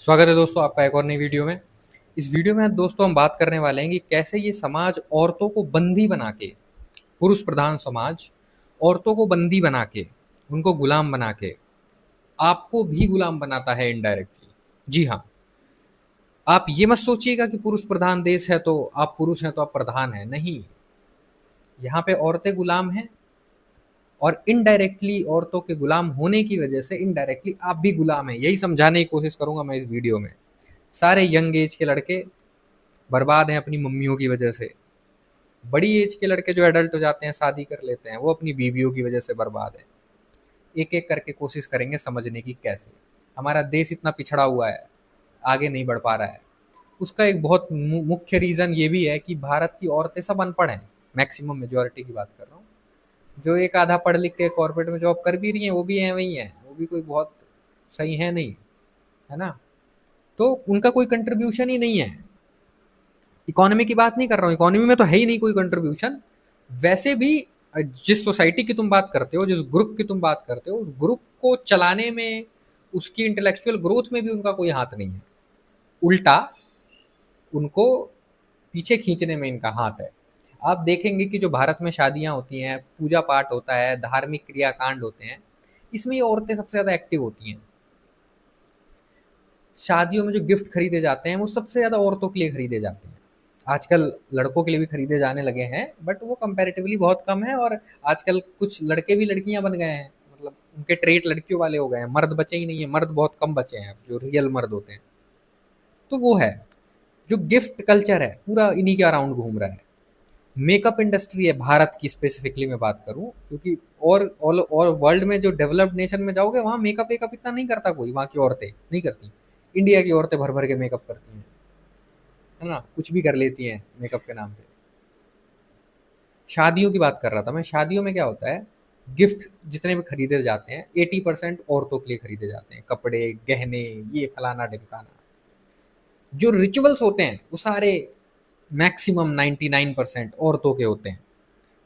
स्वागत है दोस्तों आपका एक और नई वीडियो में। इस वीडियो में दोस्तों हम बात करने वाले हैं कि कैसे ये समाज औरतों को बंदी बना के, पुरुष प्रधान समाज औरतों को बंदी बना के, उनको गुलाम बना के आपको भी गुलाम बनाता है इनडायरेक्टली। जी हाँ, आप ये मत सोचिएगा कि पुरुष प्रधान देश है तो आप पुरुष हैं तो आप प्रधान हैं, नहीं। यहाँ पे औरतें गुलाम हैं और इनडायरेक्टली औरतों के गुलाम होने की वजह से इनडायरेक्टली आप भी गुलाम हैं। यही समझाने की कोशिश करूंगा मैं इस वीडियो में। सारे यंग एज के लड़के बर्बाद हैं अपनी मम्मियों की वजह से। बड़ी एज के लड़के जो एडल्ट हो जाते हैं, शादी कर लेते हैं, वो अपनी बीवियों की वजह से बर्बाद है। एक एक करके कोशिश करेंगे समझने की कैसे हमारा देश इतना पिछड़ा हुआ है, आगे नहीं बढ़ पा रहा है। उसका एक बहुत मुख्य रीज़न ये भी है कि भारत की औरतें सब अनपढ़ हैं। मैक्सिमम मेजोरिटी की बात कर रहा हूँ। जो एक आधा पढ़ लिख के कॉर्पोरेट में जॉब कर भी रही हैं वो भी हैं वही हैं, वो भी कोई बहुत सही है नहीं, है ना। तो उनका कोई कंट्रीब्यूशन ही नहीं है। इकोनॉमी की बात नहीं कर रहा हूँ, इकोनॉमी में तो है ही नहीं कोई कंट्रीब्यूशन। वैसे भी जिस सोसाइटी की तुम बात करते हो, जिस ग्रुप की तुम बात करते हो, उस ग्रुप को चलाने में, उसकी इंटेलेक्चुअल ग्रोथ में भी उनका कोई हाथ नहीं है। उल्टा उनको पीछे खींचने में इनका हाथ है। आप देखेंगे कि जो भारत में शादियां होती हैं, पूजा पाठ होता है, धार्मिक क्रियाकांड होते हैं, इसमें ये औरतें सबसे ज़्यादा एक्टिव होती हैं। शादियों में जो गिफ्ट खरीदे जाते हैं वो सबसे ज़्यादा औरतों के लिए खरीदे जाते हैं। आजकल लड़कों के लिए भी खरीदे जाने लगे हैं, बट वो कंपैरेटिवली बहुत कम है। और आजकल कुछ लड़के भी लड़कियां बन गए हैं, मतलब उनके ट्रेट लड़कियों वाले हो गए हैं, मर्द बचे ही नहीं है। मर्द बहुत कम बचे हैं जो रियल मर्द होते हैं। तो वो है जो गिफ्ट कल्चर है, पूरा इन्हीं के अराउंड घूम रहा है। मेकअप इंडस्ट्री है भारत की, स्पेसिफिकली मैं बात करूं, क्योंकि और वर्ल्ड में जो डेवलप्ड नेशन में जाओगे वहां मेकअप वेकअप इतना नहीं करता कोई, वहां की औरतें नहीं करती। इंडिया की औरतें भर भर के मेकअप करती हैं, है ना, कुछ भी कर लेती हैं मेकअप के नाम पे। शादियों की बात कर रहा था मैं। शादियों में क्या होता है, गिफ्ट जितने भी खरीदे जाते हैं 80% औरतों के लिए खरीदे जाते हैं, कपड़े गहने, ये फलाना ढिमकाना। जो रिचुअल्स होते हैं वो सारे मैक्सिमम 99% औरतों के होते हैं।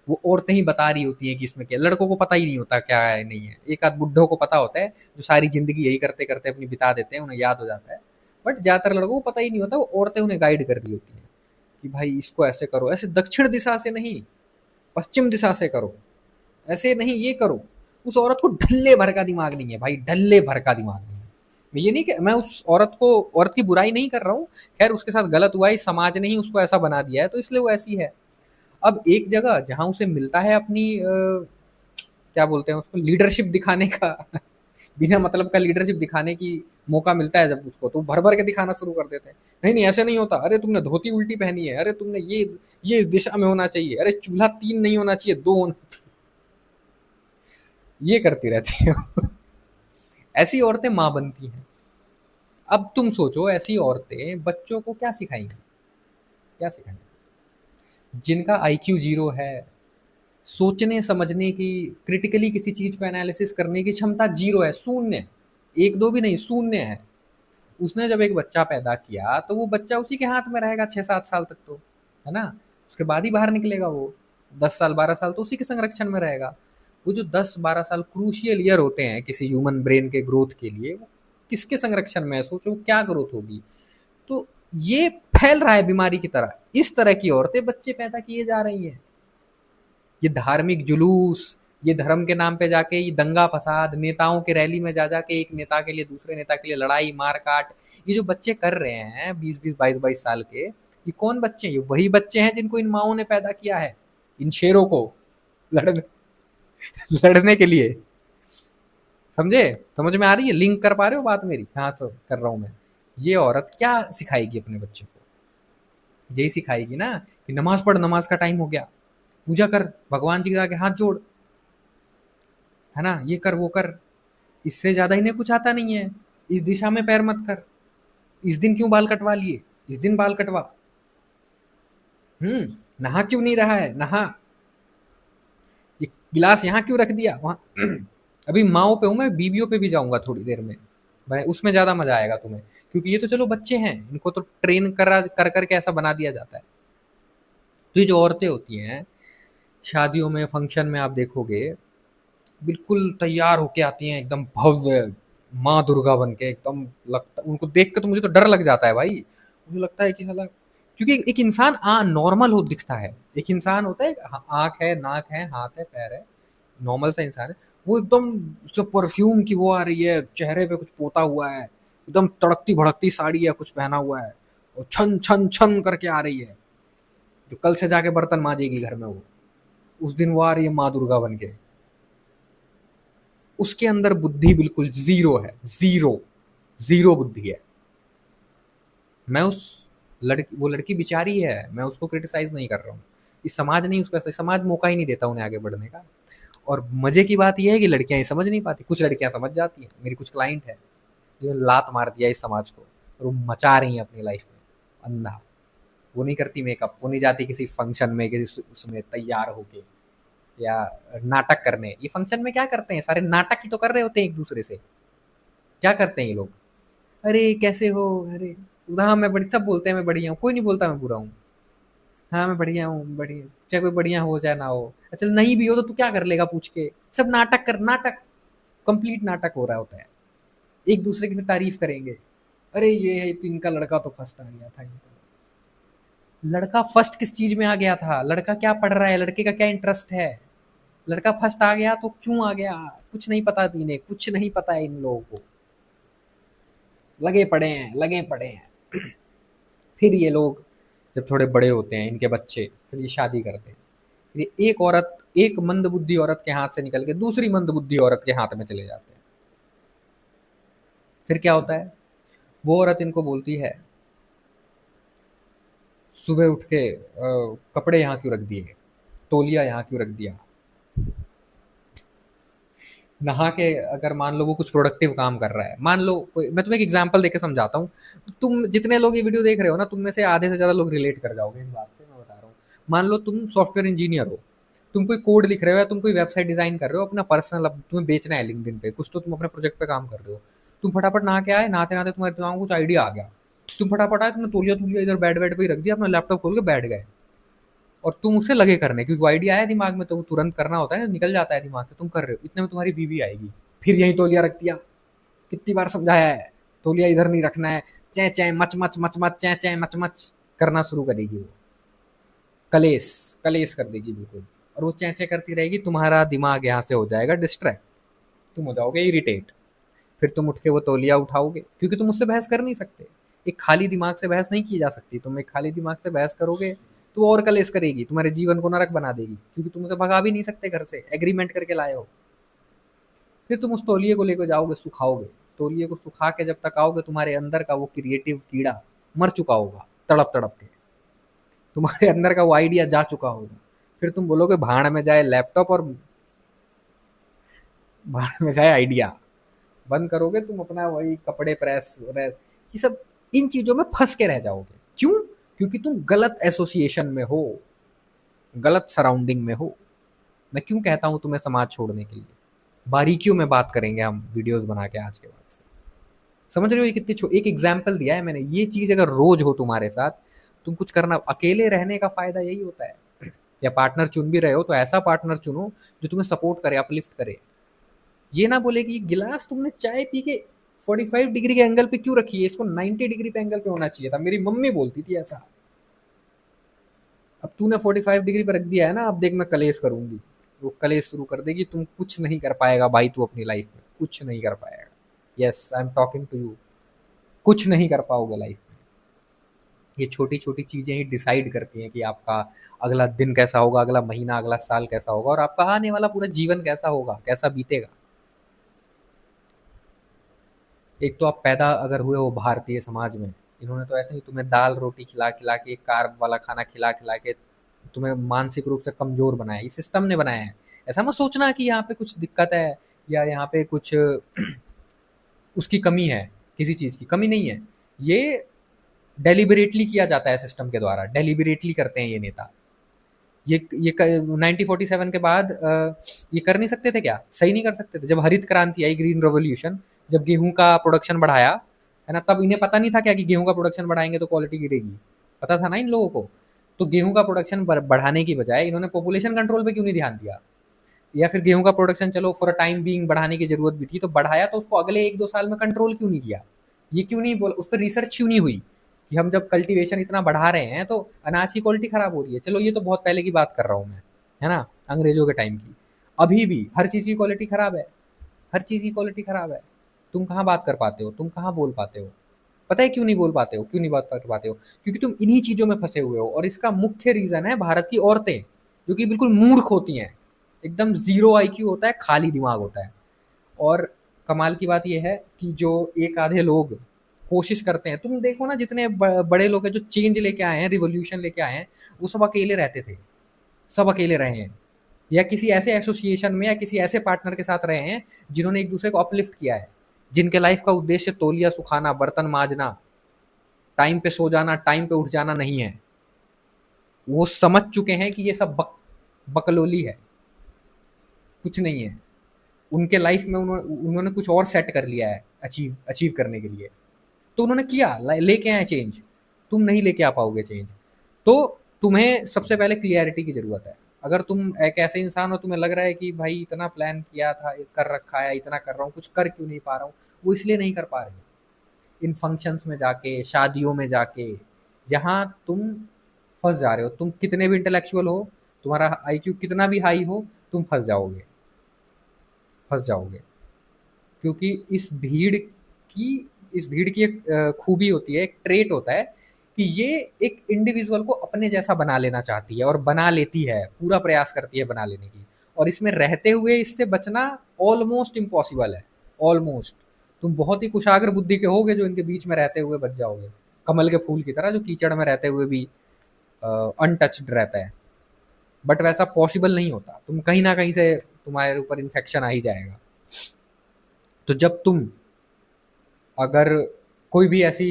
वो औरतें ही बता रही होती हैं कि इसमें क्या, लड़कों को पता ही नहीं होता क्या है नहीं है। एक आध बुड्ढों को पता होता है जो सारी जिंदगी यही करते करते अपनी बिता देते हैं, उन्हें याद हो जाता है। बट ज्यादातर लड़कों को पता ही नहीं होता, वो औरतें उन्हें गाइड कर रही होती हैं कि भाई इसको ऐसे करो, ऐसे दक्षिण दिशा से नहीं, पश्चिम दिशा से करो, ऐसे नहीं ये करो। उस औरत को ढल्ले भर का दिमाग नहीं है भाई, ढल्ले भर का दिमाग नहीं है। मैं ये नहीं कि मैं उस औरत की बुराई नहीं कर रहा हूँ। खैर उसके साथ गलत हुआ, इस समाज ने ही उसको ऐसा बना दिया है तो इसलिए वो ऐसी है। अब एक जगह जहाँ उसे मिलता है अपनी क्या बोलते हैं उसको, लीडरशिप दिखाने का बिना मतलब का लीडरशिप दिखाने की मौका मिलता है जब उसको, तो भर भर के दिखाना शुरू कर देते हैं। नहीं नहीं ऐसे नहीं होता, अरे तुमने धोती उल्टी पहनी है, अरे तुमने ये इस दिशा में होना चाहिए, अरे चूल्हा 3 नहीं होना चाहिए 2 होना चाहिए। ये करती रहती है ऐसी औरतें माँ बनती हैं। अब तुम सोचो ऐसी औरतें बच्चों को क्या सिखाएंगी, क्या सिखाएंगी। जिनका आईक्यू 0 है, सोचने समझने की, क्रिटिकली किसी चीज को एनालिसिस करने की क्षमता 0 है, शून्य। एक दो भी नहीं, शून्य है। उसने जब एक बच्चा पैदा किया तो वो बच्चा उसी के हाथ में रहेगा 6-7 साल तक, तो है ना। उसके बाद ही बाहर निकलेगा वो। 10 साल 12 साल तो उसी के संरक्षण में रहेगा। वो जो 10-12 साल क्रूशियल ईयर होते हैं किसी ह्यूमन ब्रेन के ग्रोथ के लिए, वो किसके संरक्षण में है, सोचो क्या ग्रोथ होगी। तो ये फैल रहा है बीमारी की तरह। इस तरह की औरतें बच्चे पैदा किए जा रही हैं। ये धार्मिक जुलूस, ये धर्म के नाम पे जाके ये दंगा फसाद, नेताओं के रैली में जा जाके एक नेता के लिए दूसरे नेता के लिए लड़ाई मार काट, ये जो बच्चे कर रहे हैं 20-22 22 22 साल के, ये कौन बच्चे हैं? ये वही बच्चे हैं जिनको इन माओ ने पैदा किया है, इन शेरों को लड़ने लड़ने के लिए। समझे? समझ में आ रही है? लिंक कर पा रहे हो बात मेरी कहाँ से कर रहा हूँ मैं। ये औरत क्या सिखाएगी अपने बच्चे को? यही सिखाएगी ना कि नमाज पढ़, नमाज का टाइम हो गया, पूजा कर, भगवान जी के आगे हाथ जोड़, है ना, ये कर वो कर। इससे ज्यादा इन्हें कुछ आता नहीं है। इस दिशा में पैर मत कर, इस दिन क्यों बाल कटवा लिए, इस दिन बाल कटवा, नहा क्यों नहीं रहा है, नहा, ये गिलास यहाँ क्यों रख दिया वहां अभी माओ पे हूं मैं, बीबियों पे भी जाऊंगा थोड़ी देर में। भाई उसमें ज्यादा मजा आएगा तुम्हें, क्योंकि ये तो चलो बच्चे हैं, इनको तो ट्रेन करा कर करके ऐसा बना दिया जाता है। तो ये जो औरतें होती हैं शादियों में, फंक्शन में आप देखोगे बिल्कुल तैयार होके आती हैं, एकदम भव्य, माँ दुर्गा बन के एकदम लगता, उनको देख के तो मुझे तो डर लग जाता है भाई। मुझे लगता है कि साला, क्योंकि एक इंसान नॉर्मल हो दिखता है, एक इंसान होता है, आँख है, नाक है, हाथ है, पैर है, नॉर्मल सा इंसान है। वो एकदम उससे परफ्यूम की वो आ रही है, चेहरे पे कुछ पोता हुआ है, एकदम तड़कती भड़कती साड़ी है, कुछ पहना हुआ है, और छन छन छन करके आ रही है, जो कल से जाके बर्तन मांजेगी घर में वो, उस दिन वो आ रही है माँ दुर्गा बन के। उसके अंदर बुद्धि बिल्कुल ज़ीरो है, ज़ीरो, ज़ीरो बुद्धि है। मैं उस लड़की, वो लड़की बेचारी है, मैं उसको क्रिटिसाइज़ नहीं कर रहा हूँ। इस समाज ने उसको, समाज मौका ही नहीं देता उन्हें आगे बढ़ने का। और मज़े की बात ये है कि लड़कियाँ ये समझ नहीं पाती, कुछ लड़कियाँ समझ जाती हैं। मेरी कुछ क्लाइंट है, जिन्होंने लात मार दिया इस समाज को, और वो मचा रही हैं अपनी लाइफ़ में अंधा। वो नहीं करती मेकअप, वो नहीं जाती किसी फंक्शन में, किसी उसमें तैयार होके, या नाटक करने। ये फंक्शन में क्या करते हैं, सारे नाटक ही तो कर रहे होते हैं एक दूसरे से। क्या करते हैं ये लोग? अरे कैसे हो, अरे हाँ मैं बड़ी, सब बोलते हैं मैं बढ़िया हूँ, कोई नहीं बोलता मैं बुरा हूँ। हाँ मैं बढ़िया हूँ, बढ़िया, चाहे कोई बढ़िया हो चाहे ना हो। चल नहीं भी हो तो तू क्या कर लेगा पूछ के? सब नाटक कर, नाटक, कंप्लीट नाटक हो रहा होता है। एक दूसरे की फिर तारीफ करेंगे, अरे ये है तो इनका लड़का तो फर्स्ट आ गया था, इनका लड़का फर्स्ट किस चीज में आ गया था, लड़का क्या पढ़ रहा है, लड़के का क्या इंटरेस्ट है? लड़का फर्स्ट आ गया तो क्यों आ गया? कुछ नहीं पता, इन्हें कुछ नहीं पता है इन लोगों को, लगे पड़े हैं, लगे पड़े हैं। फिर ये लोग जब थोड़े बड़े होते हैं, इनके बच्चे, फिर ये शादी करते हैं। फिर ये एक औरत, एक मंदबुद्धि औरत के हाथ से निकल के दूसरी मंदबुद्धि औरत के हाथ में चले जाते हैं। फिर क्या होता है, वो औरत इनको बोलती है, सुबह उठ के कपड़े यहाँ क्यों रख दिए, तौलिया यहाँ क्यों रख दिया, नहा के, अगर मान लो वो कुछ प्रोडक्टिव काम कर रहा है, मान लो कोई, मैं तुम्हें एक एग्जांपल देके समझाता हूँ। तुम जितने लोग ये वीडियो देख रहे हो ना, तुम में से आधे से ज़्यादा लोग रिलेट कर जाओगे इस बात से, मैं बता रहा हूँ। मान लो तुम सॉफ्टवेयर इंजीनियर हो, तुम कोई कोड लिख रहे हो, या तुम कोई वेबसाइट डिज़ाइन कर रहे हो अपना पर्सनल, अब तुम्हें बेचना है लिंक्डइन पे कुछ, तो तुम अपने प्रोजेक्ट पे काम कर रहे हो। तुम फटाफट नहा के आए, नहाते नहाते तुम्हारे दिमाग में कुछ आइडिया आ गया, तुम फटाफट आए, तुमने तौलिया तौलिया इधर बेड बेड पे ही रख दिया, अपना लैपटॉप खोल के बैठ गए, और तुम उसे लगे करने, क्योंकि आइडिया आया दिमाग में तो वो तुरंत करना होता है ना, निकल जाता है दिमाग से, तुम कर रहे हो, इतने में तुम्हारी बीवी आएगी, फिर यही तौलिया रख दिया, कितनी बार समझाया है, तौलिया इधर नहीं रखना है, चै चै मच मच मच मच चै चै मच मच करना शुरू करेगी वो, कलेस, कलेस कर देगी बिल्कुल। और वो चै चै करती रहेगी, तुम्हारा दिमाग यहाँ से हो जाएगा डिस्ट्रैक्ट, तुम हो जाओगे इरिटेट। फिर तुम उठ के वो तौलिया उठाओगे, क्योंकि तुम उससे बहस कर नहीं सकते, एक खाली दिमाग से बहस नहीं की जा सकती, तुम एक खाली दिमाग से बहस करोगे तो वो और कलेश करेगी, तुम्हारे जीवन को नरक बना देगी, क्योंकि तुम उसे भगा भी नहीं सकते घर से, एग्रीमेंट करके लाए हो। फिर तुम उस तौलिए को लेकर जाओगे, सुखाओगे, तौलिए को सुखा के जब तक आओगे, तुम्हारे अंदर का वो क्रिएटिव कीड़ा मर चुका होगा तड़प तड़प के, तुम्हारे अंदर का वो आइडिया जा चुका होगा। फिर तुम बोलोगे भाड़ में जाए लैपटॉप, और भाड़ में जाए आइडिया, बंद करोगे तुम अपना वही कपड़े प्रेस व्रेस, ये सब, इन चीजों में फंस के रह जाओगे। क्यों? क्योंकि तुम गलत एसोसिएशन में हो, गलत सराउंडिंग में हो। मैं क्यों कहता हूं तुम्हें समाज छोड़ने के लिए, बारीकियों में बात करेंगे हम वीडियोस बना के आज के बाद से। समझ रहे हो ये कितनी एक एग्जाम्पल दिया है मैंने, ये चीज अगर रोज हो तुम्हारे साथ, तुम कुछ करना, अकेले रहने का फायदा यही होता है। या पार्टनर चुन भी रहे हो तो ऐसा पार्टनर चुनो जो तुम्हें सपोर्ट करे, अपलिफ्ट करे। ये ना बोले कि गिलास तुमने चाय पी के 45 डिग्री के एंगल पे क्यों रखी है, इसको 90 डिग्री पे एंगल पे होना चाहिए था, मेरी मम्मी बोलती थी ऐसा। अब तूने 45 डिग्री पे रख दिया है ना, अब देख मैं कलेश करूंगी, वो कलेश शुरू कर देगी, तुम कुछ नहीं कर पाएगा भाई, तू अपनी लाइफ में कुछ नहीं कर पाएगा। Yes, I am talking to you, कुछ नहीं कर पाओगे लाइफ में। ये छोटी छोटी चीजें ही डिसाइड करती हैं कि आपका अगला दिन कैसा होगा, अगला महीना, अगला साल कैसा होगा, और आपका आने वाला पूरा जीवन कैसा होगा, कैसा बीतेगा। एक तो आप पैदा अगर हुए हो भारतीय समाज में, इन्होंने तो ऐसे ही तुम्हें दाल रोटी खिला खिला के, कार्ब वाला खाना खिला खिला के तुम्हें मानसिक रूप से कमजोर बनाया, इस सिस्टम ने बनाया है। ऐसा मत सोचना कि यहाँ पे कुछ दिक्कत है, या यहाँ पे कुछ उसकी कमी है, किसी चीज़ की कमी नहीं है। ये डेलिबरेटली किया जाता है सिस्टम के द्वारा, डेलिबरेटली करते हैं ये नेता। ये 1947 के बाद ये कर नहीं सकते थे क्या? सही नहीं कर सकते थे? जब हरित क्रांति आई, ग्रीन रेवोल्यूशन, जब गेहूं का प्रोडक्शन बढ़ाया, है ना, तब इन्हें पता नहीं था क्या कि गेहूं का प्रोडक्शन बढ़ाएंगे तो क्वालिटी गिरेगी? पता था ना इन लोगों को। तो गेहूं का प्रोडक्शन बढ़ाने की बजाय इन्होंने पॉपुलेशन कंट्रोल पे क्यों नहीं ध्यान दिया? या फिर गेहूँ का प्रोडक्शन चलो फॉर अ टाइम बीइंग बढ़ाने की ज़रूरत भी थी, तो बढ़ाया, तो उसको अगले 1-2 साल में कंट्रोल क्यों नहीं किया? ये क्यों नहीं बोला, उस पे रिसर्च क्यों नहीं हुई कि हम जब कल्टीवेशन इतना बढ़ा रहे हैं तो अनाज की क्वालिटी खराब हो रही है। चलो ये तो बहुत पहले की बात कर रहा हूँ मैं, है ना? अंग्रेज़ों के टाइम की। अभी भी हर चीज़ की क्वालिटी खराब है, हर चीज़ की क्वालिटी खराब है। तुम कहाँ बात कर पाते हो? तुम कहाँ बोल पाते हो? पता है क्यों नहीं बोल पाते हो? क्यों नहीं बात कर पाते हो? क्योंकि तुम इन्हीं चीज़ों में फँसे हुए हो, और इसका मुख्य रीज़न है भारत की औरतें, जो कि बिल्कुल मूर्ख होती हैं। एकदम ज़ीरो आईक्यू होता है, खाली दिमाग होता है। और कमाल की बात ये है कि जो एक आधे लोग कोशिश करते हैं, तुम देखो ना, जितने बड़े लोग हैं जो चेंज लेके आए हैं, रिवॉल्यूशन लेके आए हैं, वो सब अकेले रहते थे, सब अकेले रहे हैं, या किसी ऐसे एसोसिएशन में या किसी ऐसे पार्टनर के साथ रहे हैं जिन्होंने एक दूसरे को अपलिफ्ट किया है, जिनके लाइफ का उद्देश्य तौलिया सुखाना, बर्तन मांजना, टाइम पे सो जाना, टाइम पे उठ जाना नहीं है। वो समझ चुके हैं कि ये सब बकलोली है, कुछ नहीं है। उनके लाइफ में उन्होंने कुछ और सेट कर लिया है अचीव अचीव करने के लिए, तो उन्होंने किया, लेके आए चेंज। तुम नहीं लेके आ पाओगे चेंज। तो तुम्हें सबसे पहले क्लियरिटी की ज़रूरत है। अगर तुम एक ऐसे इंसान हो, तुम्हें लग रहा है कि भाई इतना प्लान किया था, कर रखा है, इतना कर रहा हूँ, कुछ कर क्यों नहीं पा रहा हूँ, वो इसलिए नहीं कर पा रहे हो। इन फंक्शंस में जाके, शादियों में जाके, जहाँ तुम फंस जा रहे हो, तुम कितने भी इंटेलेक्चुअल हो, तुम्हारा आईक्यू कितना भी हाई हो, तुम फंस जाओगे। क्योंकि इस भीड़ की एक खूबी होती है, एक ट्रेट होता है कि ये एक इंडिविजुअल को अपने जैसा बना लेना चाहती है, और बना लेती है, पूरा प्रयास करती है बना लेने की, और इसमें रहते हुए इससे बचना ऑलमोस्ट इम्पॉसिबल है। ऑलमोस्ट। तुम बहुत ही कुशाग्र बुद्धि के होगे जो इनके बीच में रहते हुए बच जाओगे, कमल के फूल की तरह, जो कीचड़ में रहते हुए भी अनटच्ड रहता है। बट वैसा पॉसिबल नहीं होता, तुम कहीं ना कहीं से तुम्हारे ऊपर इन्फेक्शन आ ही जाएगा। तो जब तुम अगर कोई भी ऐसी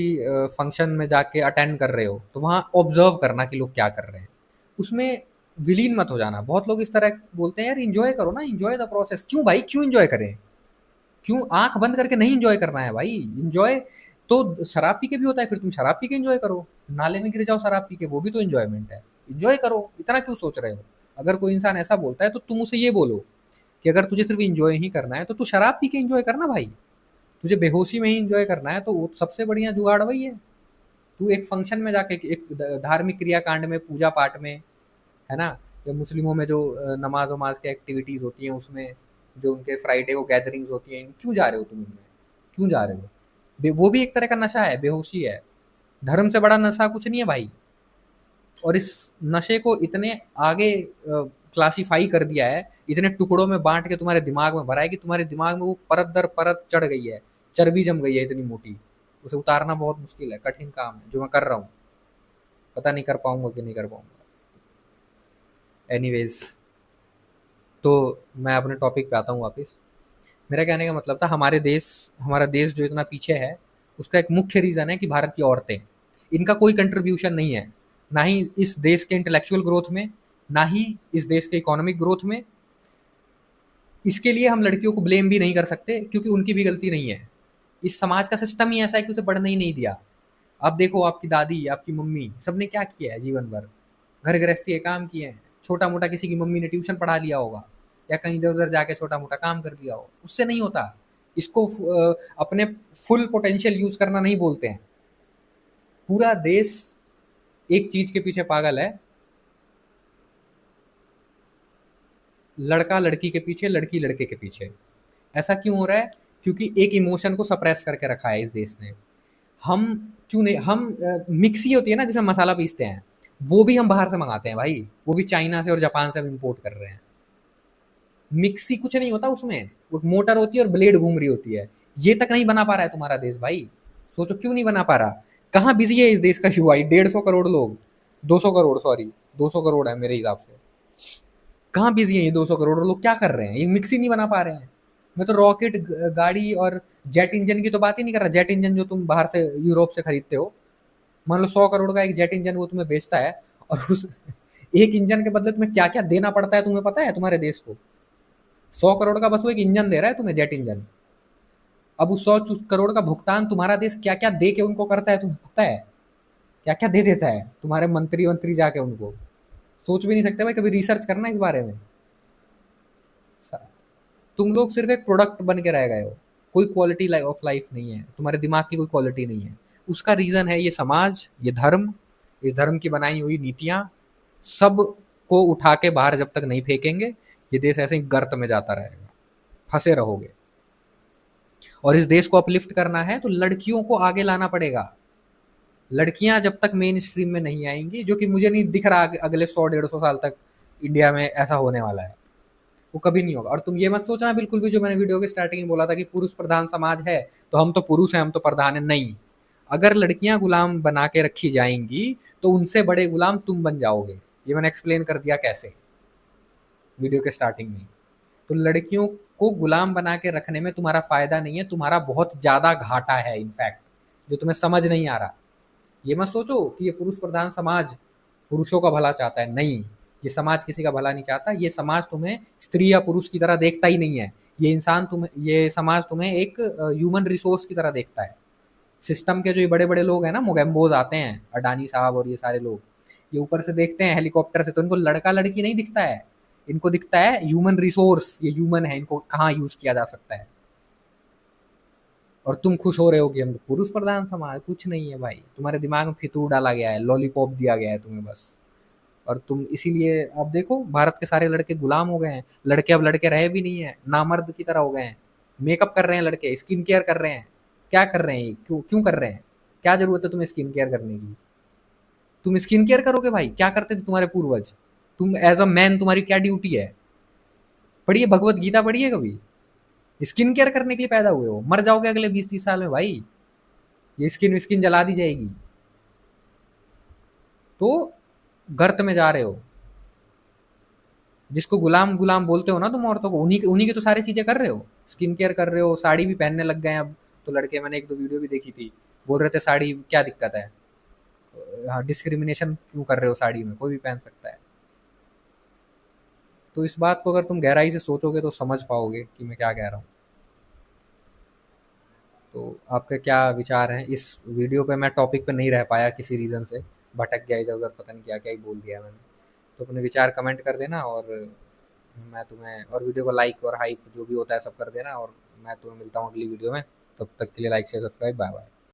फंक्शन में जाके अटेंड कर रहे हो, तो वहाँ ऑब्जर्व करना कि लोग क्या कर रहे हैं, उसमें विलीन मत हो जाना। बहुत लोग इस तरह बोलते हैं, यार इंजॉय करो ना, इंजॉय द प्रोसेस। क्यों भाई, क्यों इंजॉय करें? क्यों आंख बंद करके नहीं इंजॉय करना है भाई? इंजॉय तो शराब पी के भी होता है, फिर तुम शराब पी के इंजॉय करो, नाले में गिर जाओ शराब पी के, वो भी तो इंजॉयमेंट है। इंजॉय करो, इतना क्यों सोच रहे हो? अगर कोई इंसान ऐसा बोलता है तो तुम उसे ये बोलो कि अगर तुझे सिर्फ इंजॉय ही करना है तो तू शराब पी के इंजॉय करना भाई। तुझे बेहोशी में ही इंजॉय करना है तो वो सबसे बढ़िया जुगाड़ वही है। तू एक फंक्शन में जाके, एक धार्मिक क्रियाकांड में, पूजा पाठ में, है ना, या मुस्लिमों में जो नमाज वमाज के एक्टिविटीज़ होती हैं उसमें, जो उनके फ्राइडे को गैदरिंग्स होती हैं, क्यों जा रहे हो तुम उनमें? क्यों जा रहे हो? वो भी एक तरह का नशा है, बेहोशी है। धर्म से बड़ा नशा कुछ नहीं है भाई। और इस नशे को इतने आगे क्लासिफाई कर दिया है, इतने टुकड़ों में बांट के तुम्हारे दिमाग में भरा है कि तुम्हारे दिमाग में वो परत दर परत चढ़ गई है, चर्बी जम गई है इतनी मोटी। उसे उतारना बहुत मुश्किल है, कठिन काम है जो मैं कर रहा हूँ। पता नहीं कर पाऊंगा कि नहीं कर पाऊंगा। एनीवेज, तो मैं अपने टॉपिक पे आता हूँ वापस। मेरा कहने का मतलब था, हमारा देश जो इतना पीछे है, उसका एक मुख्य रीज़न है कि भारत की औरतें, इनका कोई कंट्रीब्यूशन नहीं है, ना ही इस देश के इंटेलेक्चुअल ग्रोथ में, ना ही इस देश के इकोनॉमिक ग्रोथ में। इसके लिए हम लड़कियों को ब्लेम भी नहीं कर सकते, क्योंकि उनकी भी गलती नहीं है। इस समाज का सिस्टम ही ऐसा है कि उसे बढ़ने ही नहीं दिया। आप देखो, आपकी दादी, आपकी मम्मी, सबने क्या किया है जीवन भर? घर गृहस्थी के काम किए हैं, छोटा मोटा किसी की मम्मी ने ट्यूशन पढ़ा लिया होगा, या कहीं इधर उधर जाके छोटा मोटा काम कर लिया होगा, उससे नहीं होता। इसको अपने फुल पोटेंशियल यूज करना नहीं बोलते हैं। पूरा देश एक चीज के पीछे पागल है, लड़का लड़की के पीछे, लड़की लड़के के पीछे। ऐसा क्यों हो रहा है? क्योंकि एक इमोशन को सप्रेस करके रखा है इस देश ने। हम क्यों नहीं, हम मिक्सी होती है ना जिसमें मसाला पीसते हैं, वो भी हम बाहर से मंगाते हैं भाई, वो भी चाइना से और जापान से हम इम्पोर्ट कर रहे हैं। मिक्सी कुछ नहीं होता उसमें, वो मोटर होती है और ब्लेड घूम रही होती है। ये तक नहीं बना पा रहा है तुम्हारा देश भाई। सोचो क्यों नहीं बना पा रहा? कहाँ बिजी है इस देश का युवा? 150 करोड़ लोग, 200 करोड़, सॉरी, 200 करोड़ है मेरे हिसाब से। कहाँ बिजी है ये 200 करोड़ लोग? क्या कर रहे हैं? ये मिक्सी नहीं बना पा रहे हैं। मैं तो रॉकेट गाड़ी और जेट इंजन की तो बात ही नहीं कर रहा। जेट इंजन जो तुम बाहर से, यूरोप से खरीदते हो, मान लो 100 करोड़ का एक जेट इंजन वो तुम्हें बेचता है, और उस एक इंजन के बदले तुम्हें क्या क्या देना पड़ता है तुम्हें पता है? तुम्हारे देश को 100 करोड़ का बस वो एक इंजन दे रहा है तुम्हें, जेट इंजन। अब उस 100 करोड़ का भुगतान तुम्हारा देश क्या क्या दे के उनको करता है तुम्हें पता है? क्या क्या दे देता है तुम्हारे मंत्री वंत्री जाके उनको? सोच भी नहीं सकते भाई, कभी रिसर्च करना इस बारे में। तुम लोग सिर्फ एक प्रोडक्ट बन के रह गए हो, कोई क्वालिटी ऑफ लाइफ नहीं है, तुम्हारे दिमाग की कोई क्वालिटी नहीं है। उसका रीज़न है ये समाज, ये धर्म, इस धर्म की बनाई हुई नीतियाँ, सब को उठा के बाहर जब तक नहीं फेंकेंगे, ये देश ऐसे ही गर्त में जाता रहेगा, फंसे रहोगे। और इस देश को अपलिफ्ट करना है तो लड़कियों को आगे लाना पड़ेगा। लड़कियां जब तक मेन स्ट्रीम में नहीं आएंगी, जो कि मुझे नहीं दिख रहा अगले 100-150 साल तक इंडिया में ऐसा होने वाला है, वो कभी नहीं होगा। और तुम ये मत सोचना बिल्कुल भी, जो मैंने वीडियो के स्टार्टिंग में बोला था कि पुरुष प्रधान समाज है तो हम तो पुरुष हैं, हम तो प्रधान है, नहीं। अगर लड़कियां गुलाम बना के रखी जाएंगी तो उनसे बड़े गुलाम तुम बन जाओगे। ये मैंने एक्सप्लेन कर दिया कैसे वीडियो के स्टार्टिंग में। तो लड़कियों को गुलाम बना के रखने में तुम्हारा फायदा नहीं है, तुम्हारा बहुत ज्यादा घाटा है इनफैक्ट, जो तुम्हें समझ नहीं आ रहा। ये मत सोचो कि ये पुरुष प्रधान समाज पुरुषों का भला चाहता है, नहीं। ये समाज किसी का भला नहीं चाहता। ये समाज तुम्हें स्त्री या पुरुष की तरह देखता ही नहीं है। ये समाज तुम्हें एक ह्यूमन रिसोर्स की तरह देखता है। सिस्टम के जो ये बड़े बड़े लोग हैं ना, मोगेम्बोज आते हैं, अडानी साहब और ये सारे लोग, ये ऊपर से देखते हैं हेलीकॉप्टर से, तो इनको लड़का लड़की नहीं दिखता है, इनको दिखता है ह्यूमन रिसोर्स। ये ह्यूमन है, इनको कहाँ यूज किया जा सकता है। और तुम खुश हो रहे हो कि हम पुरुष प्रधान समाज, कुछ नहीं है भाई, तुम्हारे दिमाग में फितूर डाला गया है, लॉलीपॉप दिया गया है तुम्हें बस। और तुम इसीलिए अब देखो भारत के सारे लड़के गुलाम हो गए हैं। लड़के अब लड़के रहे भी नहीं है, नामर्द की तरह हो गए हैं। मेकअप कर रहे हैं लड़के, स्किन केयर कर रहे हैं। क्या कर रहे हैं, क्यों क्यों कर रहे हैं? क्या जरूरत है तुम्हें स्किन केयर करने की? तुम स्किन केयर करोगे भाई? क्या करते थे तुम्हारे पूर्वज? तुम एज अ मैन तुम्हारी क्या ड्यूटी है? पढ़िए भगवत गीता, पढ़िए कभी। स्किन केयर करने के लिए पैदा हुए हो, मर जाओगे अगले 20-30 साल में भाई। ये स्किन विस्किन जला दी जाएगी। तो गर्त में जा रहे हो। जिसको गुलाम गुलाम बोलते हो ना तुम औरतों को, उन्हीं की तो सारी चीजें कर रहे हो। स्किन केयर कर रहे हो, साड़ी भी पहनने लग गए हैं अब तो लड़के। मैंने एक दो वीडियो भी देखी थी, बोल रहे थे साड़ी क्या दिक्कत है, हाँ डिस्क्रिमिनेशन क्यों कर रहे हो, साड़ी में कोई भी पहन सकता है। तो इस बात को अगर तुम गहराई से सोचोगे तो समझ पाओगे कि मैं क्या कह रहा हूँ। तो आपके क्या विचार हैं इस वीडियो पे? मैं टॉपिक पे नहीं रह पाया किसी रीज़न से, भटक गया इधर उधर, पता नहीं क्या क्या ही बोल दिया मैंने। तो अपने विचार कमेंट कर देना, और मैं तुम्हें, और वीडियो को लाइक और हाइप जो भी होता है सब कर देना। और मैं तुम्हें मिलता हूँ अगली वीडियो में। तब तक के लिए like share subscribe, bye bye.